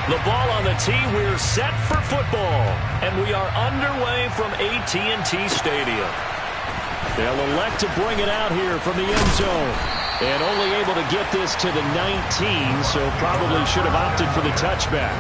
The ball on the tee. We're set for football. And we are underway from AT&T Stadium. They'll elect to bring it out here from the end zone. And only able to get this to the 19, so probably should have opted for the touchback.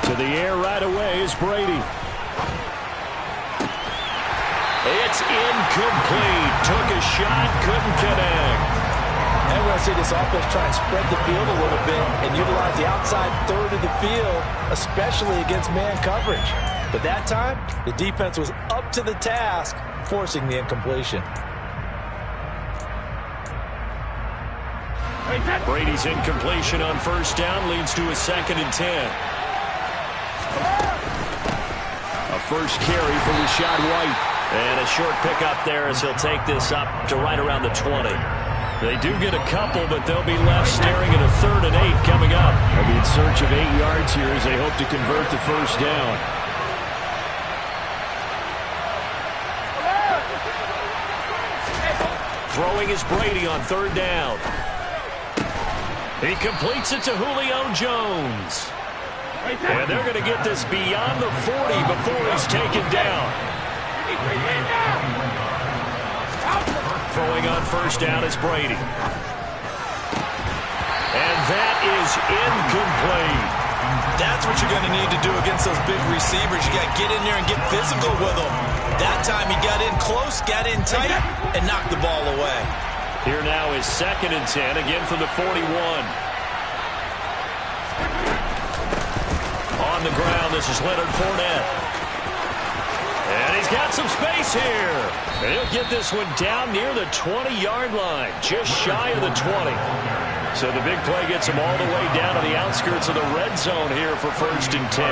To the air right away is Brady. It's incomplete. Took a shot, couldn't connect. And we're going to see this offense try and spread the field a little bit and utilize the outside third of the field, especially against man coverage. But that time, the defense was up to the task, forcing the incompletion. Brady's incompletion on first down leads to a 2nd and 10. A first carry for Rashad White. And a short pickup there as he'll take this up to right around the 20. They do get a couple, but they'll be left staring at a 3rd and 8 coming up. They'll be in search of 8 yards here as they hope to convert the first down. Throwing is Brady on 3rd down. He completes it to Julio Jones. And they're going to get this beyond the 40 before he's taken down. Throwing on first down is Brady. And that is incomplete. That's what you're going to need to do against those big receivers. You got to get in there and get physical with them. That time he got in close, got in tight, and knocked the ball away. Here now is 2nd and 10, again from the 41. On the ground, this is Leonard Fournette. And he's got some space here. And he'll get this one down near the 20-yard line, just shy of the 20. So the big play gets him all the way down to the outskirts of the red zone here for 1st and 10.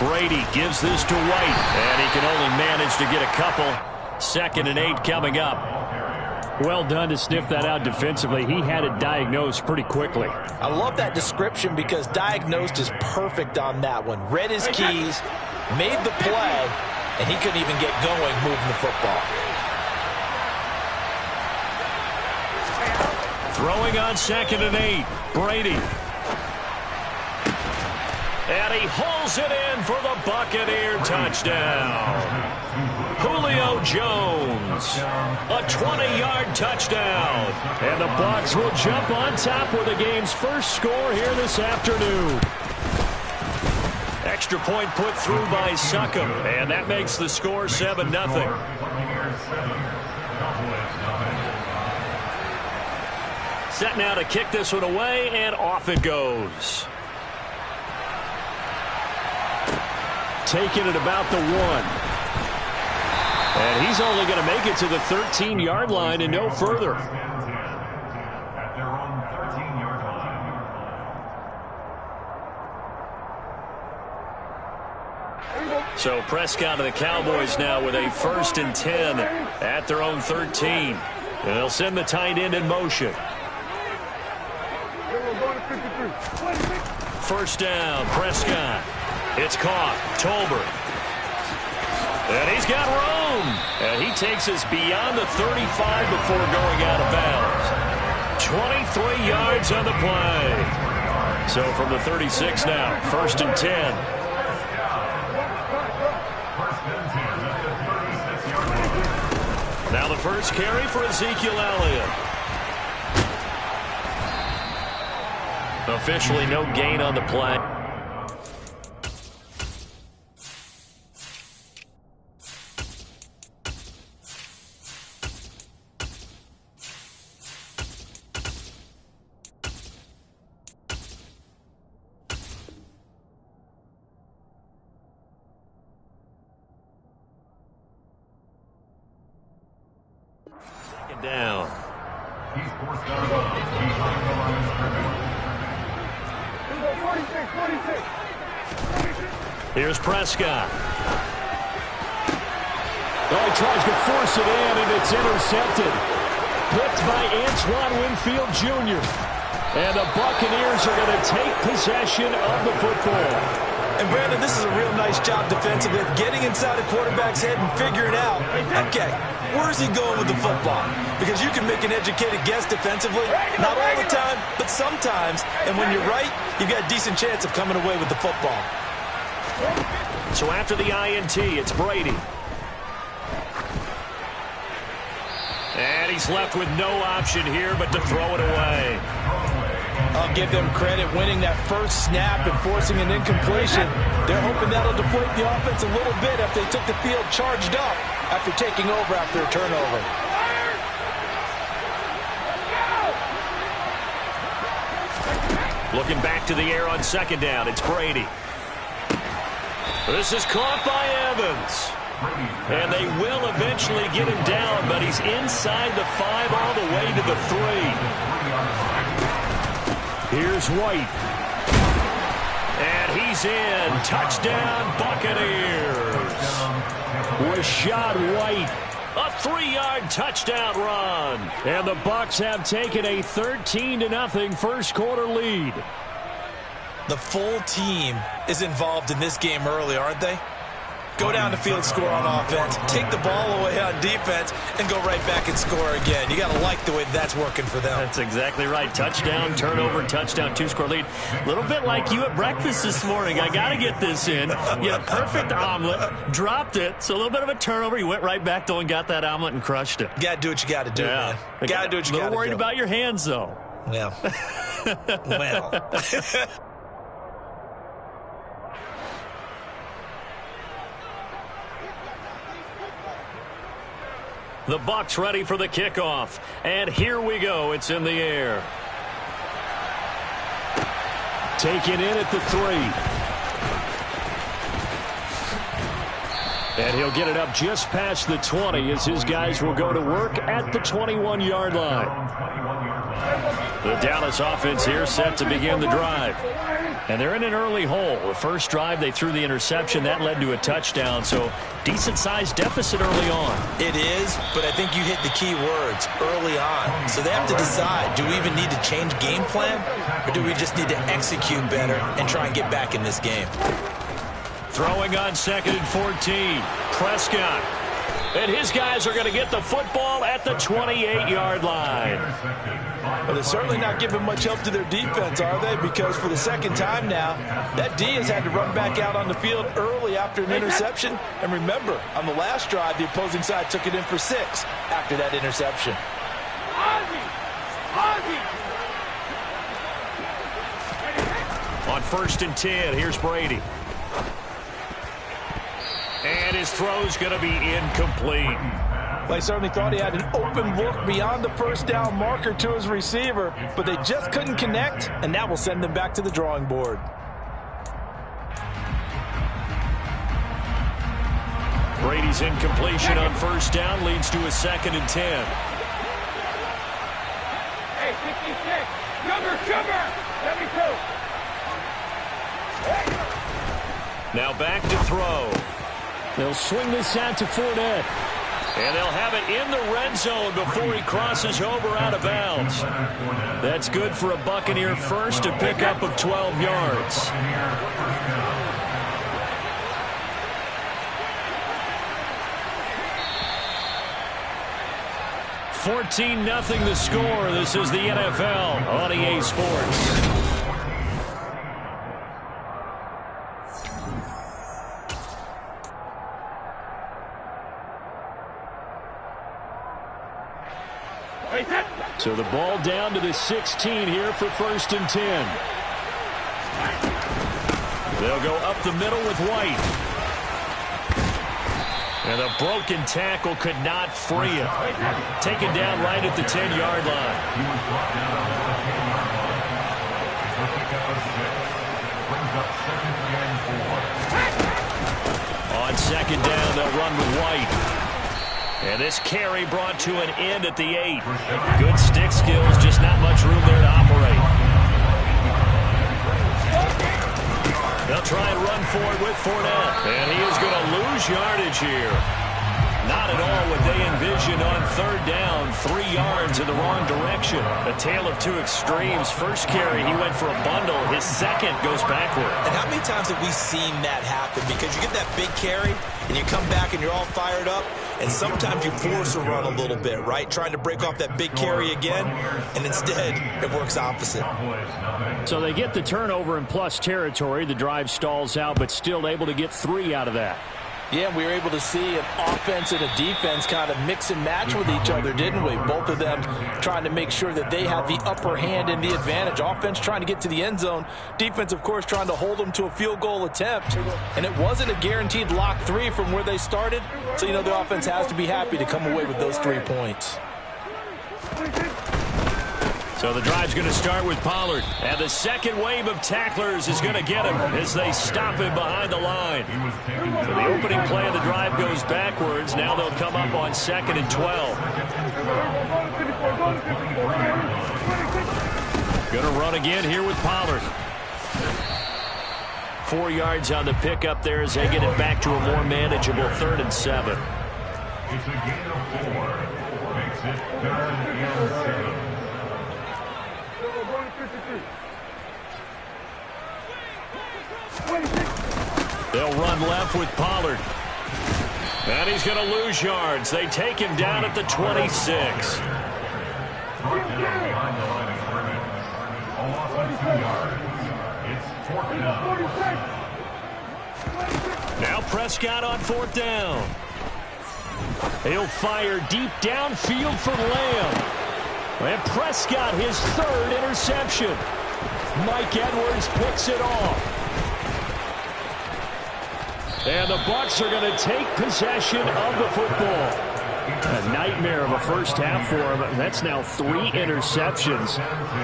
Brady gives this to White, and he can only manage to get a couple. 2nd and 8 coming up. Well done to sniff that out defensively. He had it diagnosed pretty quickly. I love that description because diagnosed is perfect on that one. Read his keys, made the play, and he couldn't even get going moving the football. Throwing on 2nd and 8, Brady. And he hauls it in for the Buccaneer touchdown. Julio Jones, a 20-yard touchdown. And the Bucs will jump on top with the game's first score here this afternoon. Extra point put through by Succop, and that makes the score 7-0. Set now to kick this one away, and off it goes. Taking it about the 1. And he's only going to make it to the 13-yard line and no further. So Prescott and the Cowboys now with a 1st and 10 at their own 13. And they'll send the tight end in motion. First down, Prescott. It's caught. Tolbert. And he's got room. And he takes us beyond the 35 before going out of bounds. 23 yards on the play. So from the 36 now, 1st and 10. Now the first carry for Ezekiel Elliott. Officially no gain on the play. Second down. Here's Prescott. Oh, he tries to force it in, and it's intercepted. Picked by Antoine Winfield Jr. And the Buccaneers are going to take possession of the football. And, Brandon, this is a real nice job defensively of getting inside a quarterback's head and figuring out, okay, where's he going with the football? Because you can make an educated guess defensively, not all the time, but sometimes. And when you're right, you've got a decent chance of coming away with the football. So after the INT, it's Brady. And he's left with no option here but to throw it away. I'll give them credit winning that first snap and forcing an incompletion. They're hoping that'll deflate the offense a little bit after they took the field charged up after taking over after a turnover. Looking back to the air on second down, it's Brady. This is caught by Evans. And they will eventually get him down, but he's inside the 5 all the way to the 3. Here's White. And he's in. Touchdown, Buccaneers. Rashad White. A 3-yard touchdown run. And the Bucs have taken a 13-0 first quarter lead. The full team is involved in this game early, aren't they? Go down the field, score on offense, take the ball away on defense, and go right back and score again. You got to like the way that's working for them. That's exactly right. Touchdown, turnover, touchdown, 2-score lead. A little bit like you at breakfast this morning. I got to get this in. You had a perfect omelet, dropped it, so a little bit of a turnover. You went right back, though, and got that omelet and crushed it. You got to do what you got to do, man. You got to do what you got to do. A little worried about your hands, though. Yeah. Well. The Bucs ready for the kickoff. And here we go. It's in the air. Taken in at the 3. And he'll get it up just past the 20 as his guys will go to work at the 21-yard line. The Dallas offense here set to begin the drive. And they're in an early hole. The first drive, they threw the interception. That led to a touchdown. So decent-sized deficit early on. It is, but I think you hit the key words, early on. So they have to decide, do we even need to change game plan? Or do we just need to execute better and try and get back in this game? Throwing on 2nd and 14. Prescott. And his guys are going to get the football at the 28-yard line. Well, they're certainly not giving much help to their defense, are they? Because for the second time now, that D has had to run back out on the field early after an interception. And remember, on the last drive, the opposing side took it in for 6 after that interception. On 1st and 10, here's Brady. And his throw's going to be incomplete. They certainly thought he had an open look beyond the first down marker to his receiver, but they just couldn't connect, and that will send them back to the drawing board. Brady's incompletion on 1st down leads to a 2nd and 10. Hey, 56, sugar, 72. Now back to throw. They'll swing this out to Fournette. And they'll have it in the red zone before he crosses over out of bounds. That's good for a Buccaneer first, a pickup of 12 yards. $14-0 the score. This is the NFL on EA Sports. So the ball down to the 16 here for 1st and 10. They'll go up the middle with White. And the broken tackle could not free him. Taken down right at the 10-yard line. On 2nd down, they'll run with White. And this carry brought to an end at the 8. Good stick skills, just not much room there to operate. They'll try and run for it with Fournette. And he is going to lose yardage here. Not at all what they envisioned on third down. 3 yards in the wrong direction. A tale of two extremes. First carry, he went for a bundle. His second goes backward. And how many times have we seen that happen? Because you get that big carry, and you come back and you're all fired up, and sometimes you force a run a little bit, right? Trying to break off that big carry again, and instead it works opposite. So they get the turnover in plus territory. The drive stalls out, but still able to get 3 out of that. Yeah, we were able to see an offense and a defense kind of mix and match with each other, didn't we? Both of them trying to make sure that they had the upper hand and the advantage. Offense trying to get to the end zone. Defense, of course, trying to hold them to a field goal attempt. And it wasn't a guaranteed lock 3 from where they started. So, you know, the offense has to be happy to come away with those 3 points. So the drive's going to start with Pollard. And the second wave of tacklers is going to get him as they stop him behind the line. So the opening play of the drive goes backwards. Now they'll come up on 2nd and 12. Going to run again here with Pollard. 4 yards on the pickup there as they get it back to a more manageable 3rd and 7. It's a gain of 4. Makes it 3rd and 7. They'll run left with Pollard. And he's going to lose yards. They take him down at the 26. Now Prescott on 4th down. He'll fire deep downfield for Lamb. And Prescott, his 3rd interception. Mike Edwards picks it off. And the Bucs are going to take possession of the football. A nightmare of a first half for him. That's now 3 interceptions.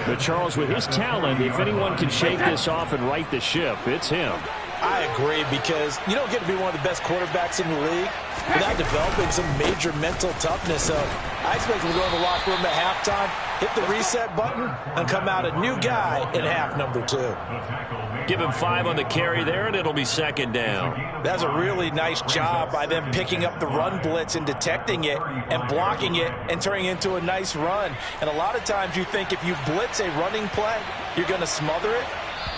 But Charles, with his talent, if anyone can shake this off and right the ship, it's him. I agree, because you don't get to be one of the best quarterbacks in the league without developing some major mental toughness. So I expect him to go in the locker room at halftime, hit the reset button, and come out a new guy in half number 2. Give him 5 on the carry there, and it'll be 2nd down. That's a really nice job by them picking up the run blitz and detecting it and blocking it and turning it into a nice run. And a lot of times you think if you blitz a running play, you're going to smother it.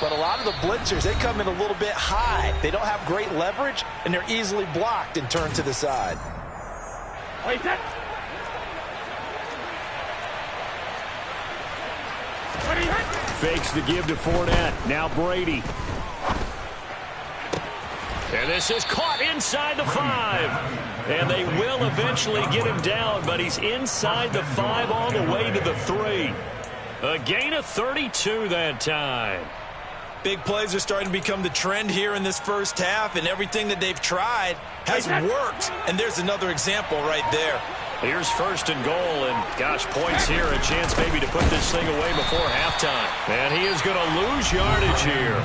But a lot of the blitzers, they come in a little bit high. They don't have great leverage, and they're easily blocked and turned to the side. Fakes the give to Fournette. Now Brady. And this is caught inside the 5. And they will eventually get him down, but he's inside the 5 all the way to the 3. A gain of 32 that time. Big plays are starting to become the trend here in this first half, and everything that they've tried has worked. And there's another example right there. Here's 1st and goal, and gosh, points here, a chance maybe to put this thing away before halftime. And he is going to lose yardage here.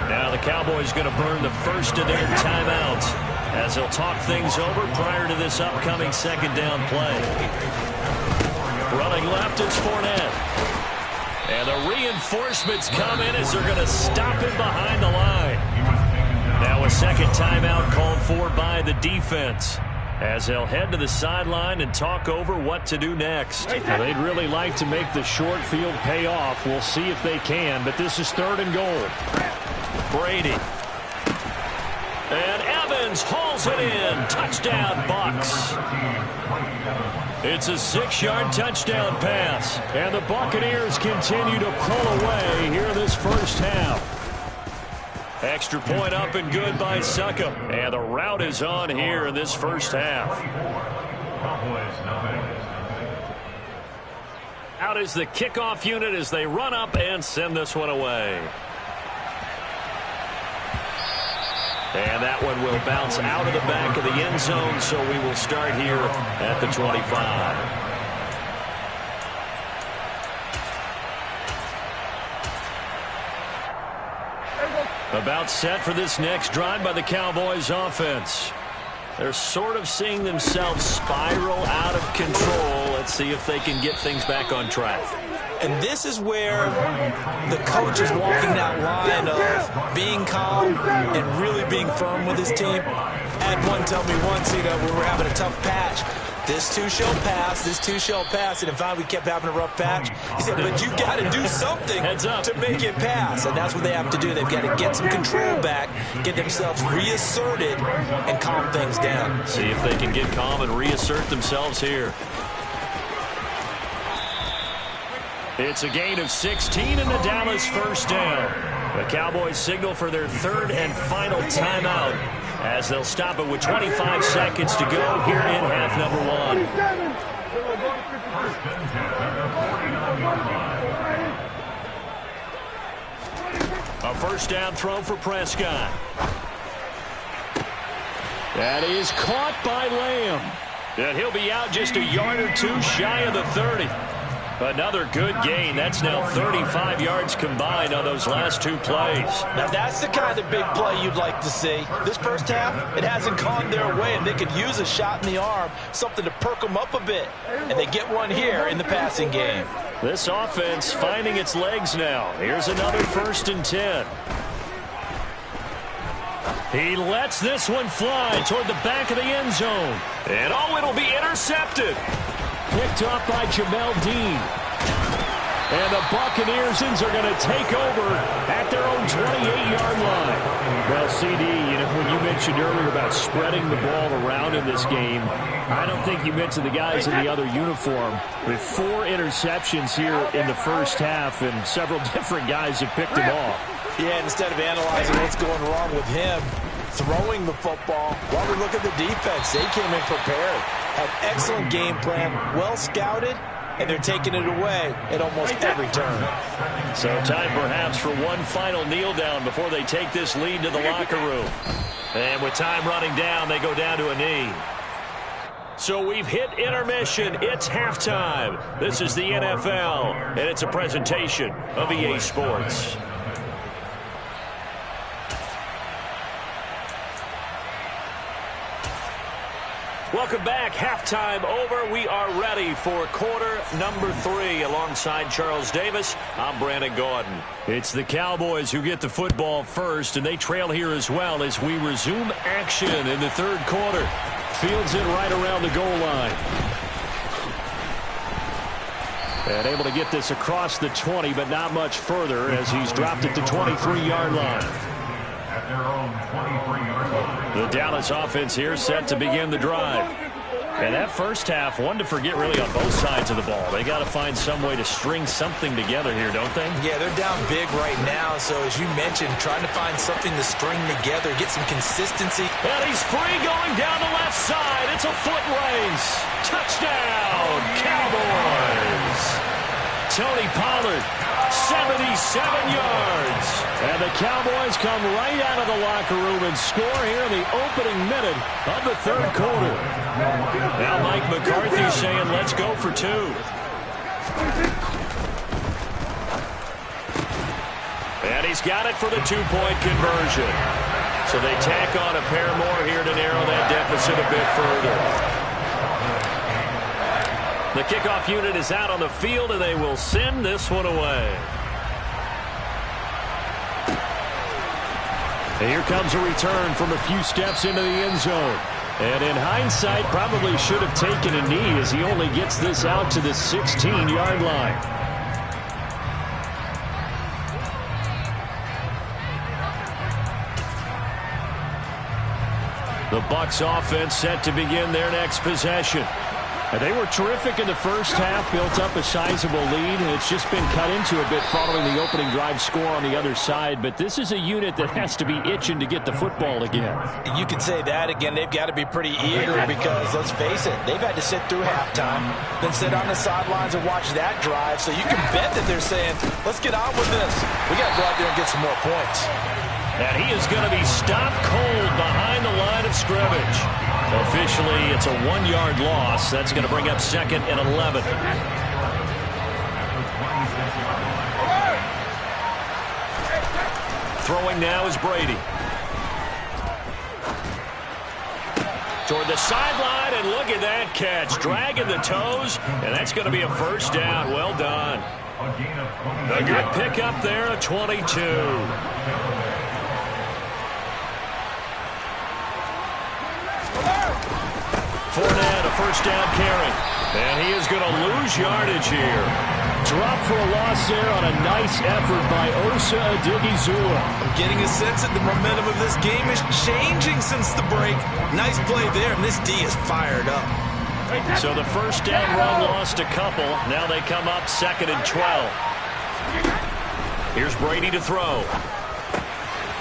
Now the Cowboys going to burn the first of their timeouts as they'll talk things over prior to this upcoming 2nd down play. Running left is Fournette. And the reinforcements come in as they're going to stop him behind the line. Now a 2nd timeout called for by the defense as they'll head to the sideline and talk over what to do next. Now, they'd really like to make the short field pay off. We'll see if they can, but this is 3rd and goal. Brady. And Evans hauls it in. Touchdown, Bucs. It's a 6-yard touchdown pass. And the Buccaneers continue to pull away here this first half. Extra point up and good by Suckup. And the route is on here in this first half. Out is the kickoff unit as they run up and send this one away. And that one will bounce out of the back of the end zone, so we will start here at the 25. About set for this next drive by the Cowboys offense. They're sort of seeing themselves spiral out of control. Let's see if they can get things back on track. And this is where the coach is walking that line of being calm and really being firm with his team. I had one tell me once, when we were having a tough patch, this too shall pass, this too shall pass. And in fact, we kept having a rough patch. He said, but you got to do something to make it pass. And that's what they have to do. They've got to get some control back, get themselves reasserted, and calm things down. See if they can get calm and reassert themselves here. It's a gain of 16 and the Dallas first down. The Cowboys signal for their third and final timeout as they'll stop it with 25 seconds to go here in half number 1. A first down throw for Prescott. That is caught by Lamb. And he'll be out just a yard or two shy of the 30. Another good gain. That's now 35 yards combined on those last 2 plays. Now that's the kind of big play you'd like to see. This first half, it hasn't gone their way, and they could use a shot in the arm, something to perk them up a bit. And they get one here in the passing game. This offense finding its legs now. Here's another 1st and 10. He lets this one fly toward the back of the end zone. And it'll be intercepted. Picked off by Jamel Dean. And the Buccaneers are going to take over at their own 28-yard line. Well, CD, when you mentioned earlier about spreading the ball around in this game, I don't think you mentioned the guys in the other uniform. With 4 interceptions here in the first half, and several different guys have picked them off. Yeah, instead of analyzing what's going wrong with him throwing the football, while we look at the defense, they came in prepared. Had excellent game plan, well scouted, and they're taking it away at almost every turn. So time perhaps for one final kneel down before they take this lead to the locker room. And with time running down, they go down to a knee. So we've hit intermission. It's halftime. This is the NFL, and it's a presentation of EA Sports. Welcome back. Halftime over. We are ready for quarter number 3. Alongside Charles Davis, I'm Brandon Gordon. It's the Cowboys who get the football first, and they trail here as well as we resume action in the third quarter. Fields it right around the goal line. And able to get this across the 20, but not much further as he's dropped it to 23-yard line. At their own 23-yard line. The Dallas offense here set to begin the drive. And that first half, one to forget really on both sides of the ball. They got to find some way to string something together here, don't they? Yeah, they're down big right now. So as you mentioned, trying to find something to string together, get some consistency. And he's free going down the left side. It's a foot race. Touchdown, Cowboys. Tony Pollard, 77 yards. And the Cowboys come right out of the locker room and score here in the opening minute of the third quarter. Now Mike McCarthy saying, let's go for 2. And he's got it for the 2-point conversion. So they tack on a pair more here to narrow that deficit a bit further. The kickoff unit is out on the field, and they will send this one away. And here comes a return from a few steps into the end zone. And in hindsight, probably should have taken a knee as he only gets this out to the 16-yard line. The Bucs offense set to begin their next possession. And they were terrific in the first half, built up a sizable lead, and it's just been cut into a bit following the opening drive score on the other side. But this is a unit that has to be itching to get the football again. You can say that again. They've got to be pretty eager because, let's face it, they've had to sit through halftime, then sit on the sidelines and watch that drive. So you can bet that they're saying, let's get on with this. We got to go out there and get some more points. And he is going to be stopped cold behind the line of scrimmage. Officially, it's a 1-yard loss. That's going to bring up 2nd and 11. Throwing now is Brady. toward the sideline, and look at that catch. Dragging the toes, and that's going to be a first down. Well done. A good pickup there at 22. Fournette, a first down carry. And he is going to lose yardage here. Drop for a loss there on a nice effort by Osa Odighizuwa. I'm getting a sense that the momentum of this game is changing since the break. Nice play there, and this D is fired up. So the first down run lost a couple. Now they come up 2nd and 12. Here's Brady to throw.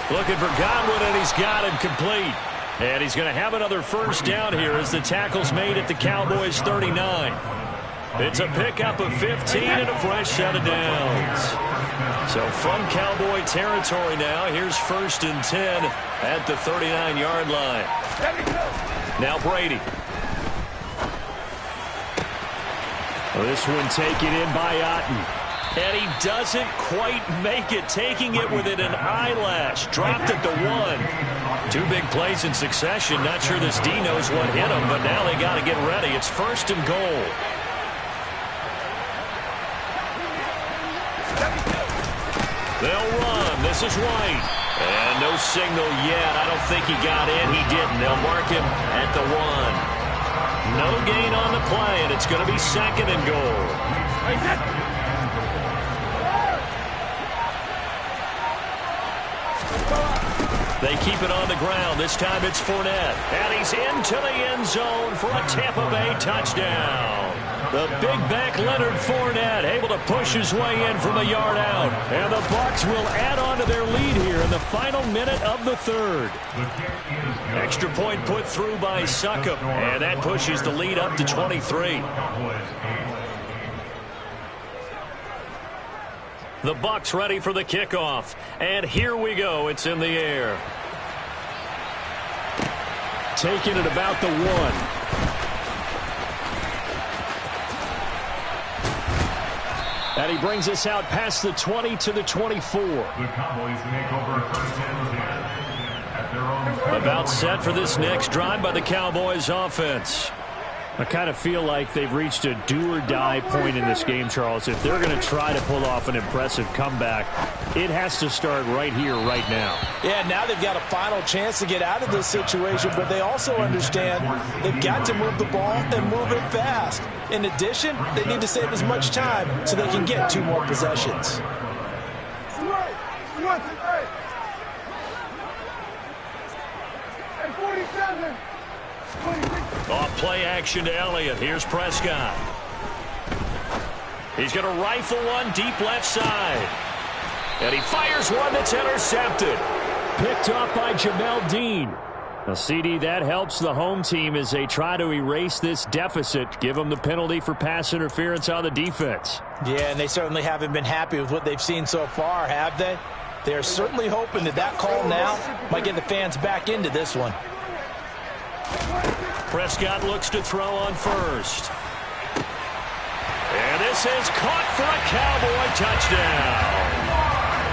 Looking for Godwin, and he's got him complete. And he's going to have another first down here as the tackle's made at the Cowboys' 39. It's a pickup of 15 and a fresh set of downs. So from Cowboy territory now, here's 1st and 10 at the 39-yard line. Now Brady. This one taken in by Otten. And he doesn't quite make it, taking it within an eyelash. Dropped at the 1. 2 big plays in succession. Not sure this D knows what hit him, but now they got to get ready. It's 1st and goal. They'll run. This is White. And no signal yet. I don't think he got in. He didn't. They'll mark him at the 1. No gain on the play, and it's going to be 2nd and goal. They keep it on the ground. This time it's Fournette. And he's into the end zone for a Tampa Bay touchdown. The big back Leonard Fournette able to push his way in from a yard out. And the Bucs will add on to their lead here in the final minute of the 3rd. Extra point put through by Succop. And that pushes the lead up to 23. The Bucs ready for the kickoff. And here we go. It's in the air. Taking it about the 1. And he brings us out past the 20 to the 24. The Cowboys make over 1st and 10 at their own. About set for this next drive by the Cowboys offense. I kind of feel like they've reached a do-or-die point in this game, Charles. If they're going to try to pull off an impressive comeback, it has to start right here, right now. Yeah, now they've got a final chance to get out of this situation, but they also understand they've got to move the ball and move it fast. In addition, they need to save as much time so they can get 2 more possessions. Off play action to Elliott. Here's Prescott. He's going to rifle one deep left side. And he fires one that's intercepted. Picked off by Jamel Dean. A CD that helps the home team as they try to erase this deficit. Give them the penalty for pass interference on the defense. Yeah, and they certainly haven't been happy with what they've seen so far, have they? They're certainly hoping that that call now might get the fans back into this one. Prescott looks to throw on first. And this is caught for a Cowboy touchdown.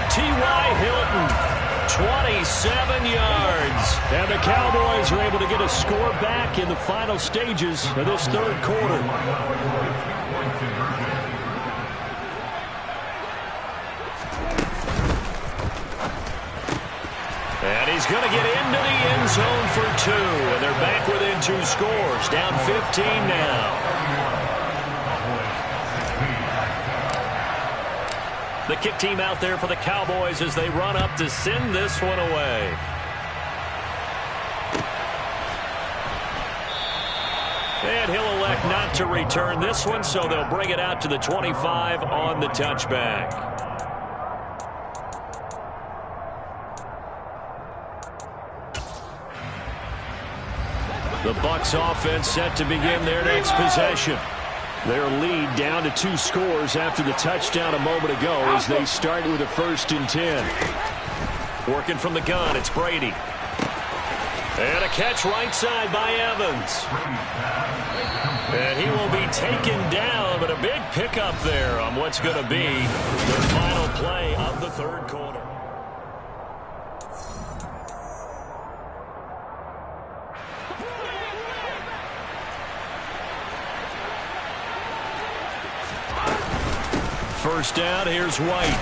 T.Y. Hilton, 27 yards. And the Cowboys are able to get a score back in the final stages of this 3rd quarter. And he's going to get into the end zone for 2. And they're back within 2 scores. Down 15 now. The kick team out there for the Cowboys as they run up to send this one away. And he'll elect not to return this one, so they'll bring it out to the 25 on the touchback. The Bucs offense set to begin their next possession. Their lead down to 2 scores after the touchdown a moment ago as they start with a 1st and 10. Working from the gun, it's Brady. And a catch right side by Evans. And he will be taken down, but a big pickup there on what's going to be the final play of the 3rd quarter. first down. Here's White.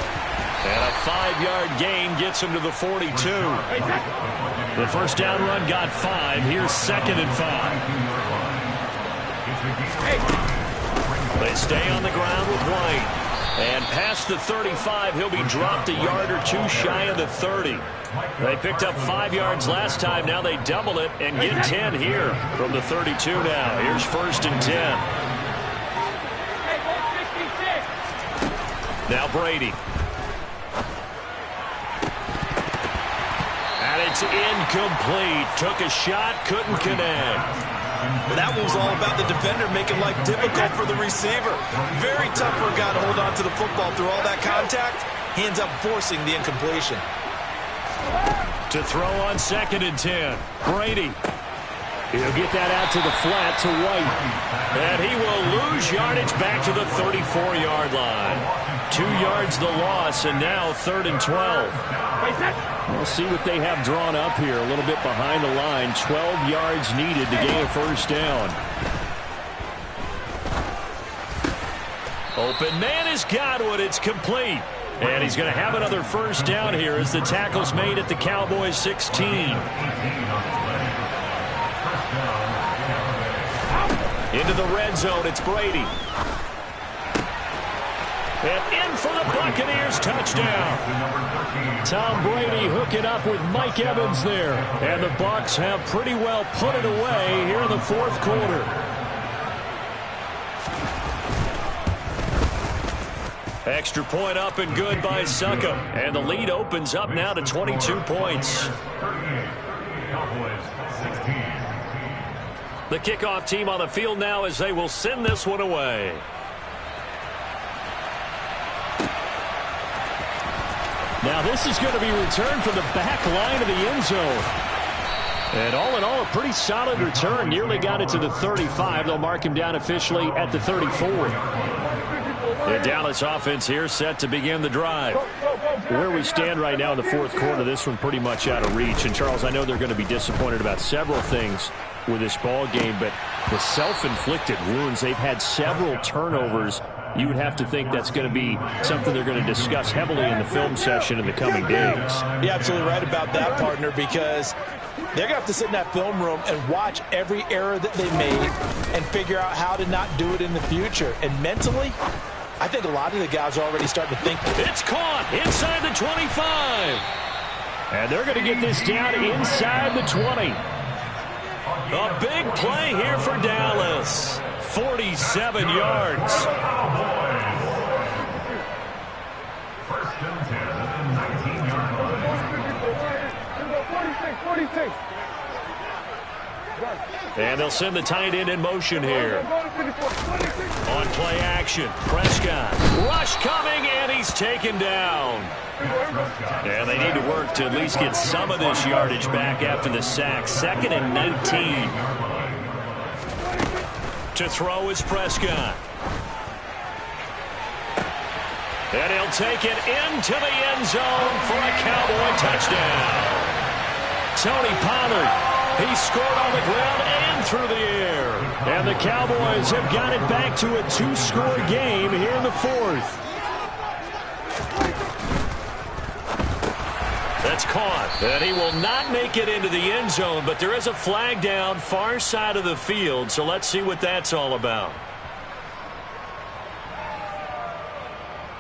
And a 5-yard gain gets him to the 42. The first down run got 5. Here's 2nd and 5. They stay on the ground with White. And past the 35, he'll be dropped a yard or two shy of the 30. They picked up 5 yards last time. Now they double it and get 10 here from the 32 now. Here's 1st and 10. Now Brady. And it's incomplete. Took a shot, couldn't connect. Well, that one was all about the defender making life difficult for the receiver. Very tough for a guy to hold on to the football through all that contact. He ends up forcing the incompletion. To throw on 2nd and 10. Brady. He'll get that out to the flat to White. And he will lose yardage back to the 34-yard line. 2 yards the loss, and now 3rd and 12. We'll see what they have drawn up here. A little bit behind the line. 12 yards needed to gain a first down. Open man is Godwin. It's complete. And he's going to have another first down here as the tackle's made at the Cowboys 16. Into the red zone, it's Brady. And in for the Buccaneers, touchdown. Tom Brady hooking up with Mike Evans there. And the Bucs have pretty well put it away here in the 4th quarter. Extra point up and good by Succop. And the lead opens up now to 22 points. The kickoff team on the field now as they will send this one away. Now this is going to be returned from the back line of the end zone. And all in all, a pretty solid return. Nearly got it to the 35. They'll mark him down officially at the 34. The Dallas offense here set to begin the drive. Where we stand right now in the 4th quarter, this one pretty much out of reach. And, Charles, I know they're going to be disappointed about several things with this ball game, but the self-inflicted wounds, they've had several turnovers. You would have to think that's going to be something they're going to discuss heavily in the film session in the coming days. You're absolutely right about that, partner, because they're going to have to sit in that film room and watch every error that they made and figure out how to not do it in the future. And mentally, I think a lot of the guys are already starting to think. It's caught inside the 25. And they're going to get this down inside the 20. A big play here for Dallas. 47 yards. First and 10 at the 19-yard line. 46. And they'll send the tight end in motion here. On play action, Prescott. Rush coming, and he's taken down. And they need to work to at least get some of this yardage back after the sack. 2nd and 19. To throw is Prescott. And he'll take it into the end zone for a Cowboy touchdown. Tony Pollard. He scored on the ground and through the air. And the Cowboys have got it back to a 2-score game here in the 4th. That's caught. And he will not make it into the end zone, but there is a flag down far side of the field, so let's see what that's all about.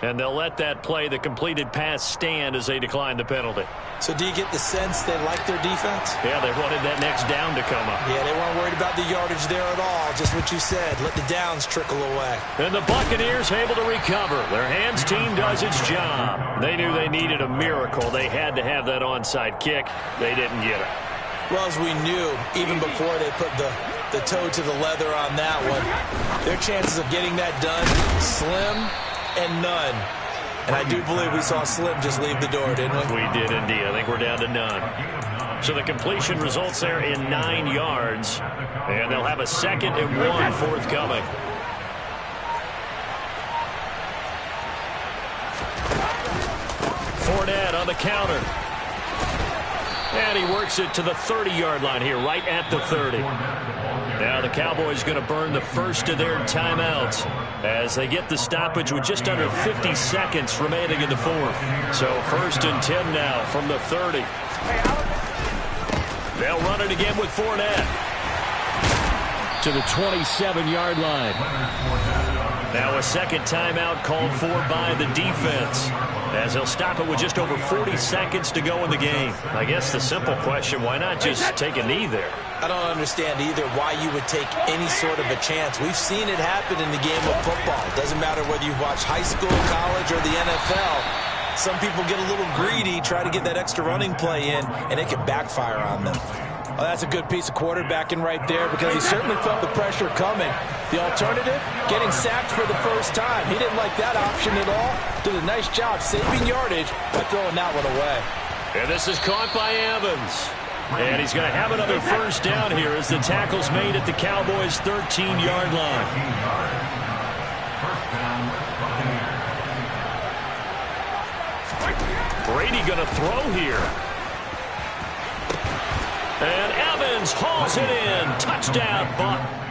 And they'll let that play, the completed pass, stand as they decline the penalty. So do you get the sense they like their defense? Yeah, they wanted that next down to come up. Yeah, they weren't worried about the yardage there at all. Just what you said. Let the downs trickle away. And the Buccaneers able to recover. Their hands team does its job. They knew they needed a miracle. They had to have that onside kick. They didn't get it. Well, as we knew, even before they put the toe to the leather on that one, their chances of getting that done, slim and none. And I do believe we saw Slim just leave the door, didn't we? We did indeed. I think we're down to none. So the completion results there in 9 yards. And they'll have a 2nd and 1 forthcoming. Fournette on the counter. And he works it to the 30-yard line here, right at the 30. Now the Cowboys going to burn the first of their timeouts. as they get the stoppage with just under 50 seconds remaining in the fourth. So 1st and 10 now from the 30. They'll run it again with Fournette. To the 27-yard line. Now a second timeout called for by the defense, as they'll stop it with just over 40 seconds to go in the game. I guess the simple question, why not just take a knee there? I don't understand either why you would take any sort of a chance. We've seen it happen in the game of football. It doesn't matter whether you've watched high school, college, or the NFL. Some people get a little greedy, try to get that extra running play in, and it can backfire on them. Oh, that's a good piece of quarterbacking right there, because he certainly felt the pressure coming. The alternative, getting sacked for the first time. He didn't like that option at all. Did a nice job saving yardage by throwing that one away. And this is caught by Evans. And he's going to have another first down here as the tackle's made at the Cowboys' 13-yard line. Brady going to throw here. And Evans hauls it in. Touchdown, Buck.